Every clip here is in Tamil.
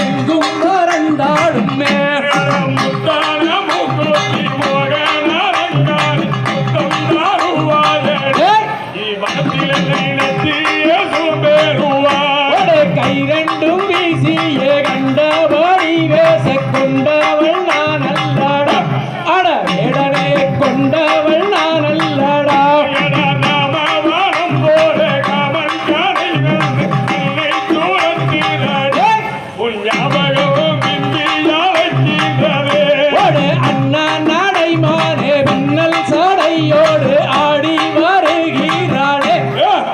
எங்கும் மறந்தாடும் கை ரெண்டும் வீசிய கண்டபடி வேச கொண்டவள் நான் அல்லடா அட வேடனை கொண்டவள் நான் அல்லடா அண்ணா நடைமானே பின்னல் சடையோடு ஆடி வருகிறாளே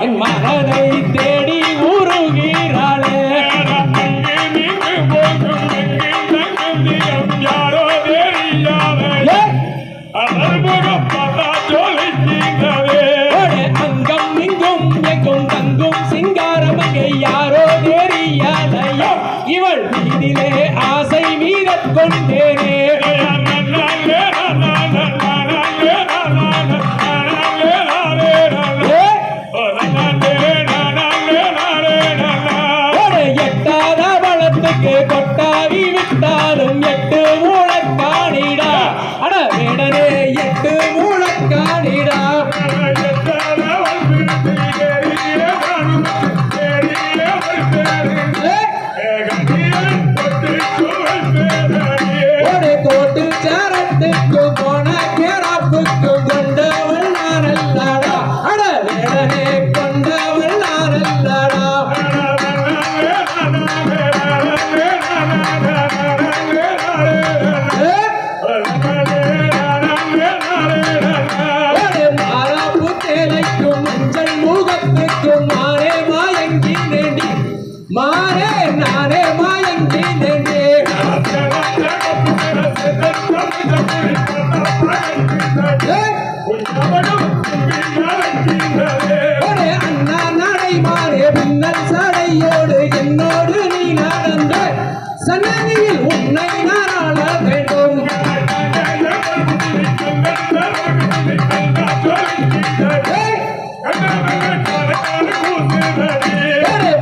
என் மனதை தேடி உருகிறாளே யாரோ தெரியாத அங்கம் இங்கும் எங்கும் தங்கும் சிங்காரமங்கை யாரோ தெரியாதையோ இவள் மீதிலே ஆசை மீதக் கொண்டேனே எட்டாத பழத்துக்கு கொட்டாவி விட்டாலும் எட்டு மூலக்காணிடா அட வேடனே எட்டு மூலக்காணிடா கோட்டு சாரத்துக்கும் போன கேராப்புக்கும் கொண்டவள் நான் அல்லடா அட வேடனே கொண்டவள் நான் அல்லடா மாறாப்பு தேலைக்கும் மஞ்சள் முகத்துக்கும் மாறே மாயங்கி நேண்டி மாறே நானே மாயங்கி நேண்டி அண்ணா நடை மாறே பின்னல் சடையோடு என்னோடு நீ நடந்த சன்னதியில் உன்னை நான் ஆள வேண்டும்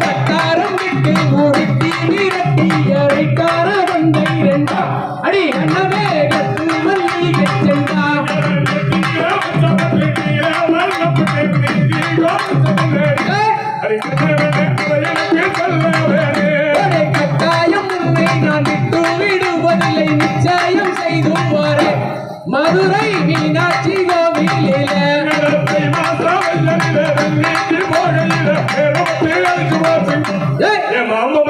பட்டாரம் விட்டு உருட்டி விரட்டி அரைக்கார கொண்டை ரெண்டா அடி அண்ணவே கட்டு மல்லிகை சென்றா கட்டாயம் உன்னை நான் விட்டு விடுவதில்லை நிச்சயம் செய்து வர மதுரை மீனாட்சி கோவிலில மாமா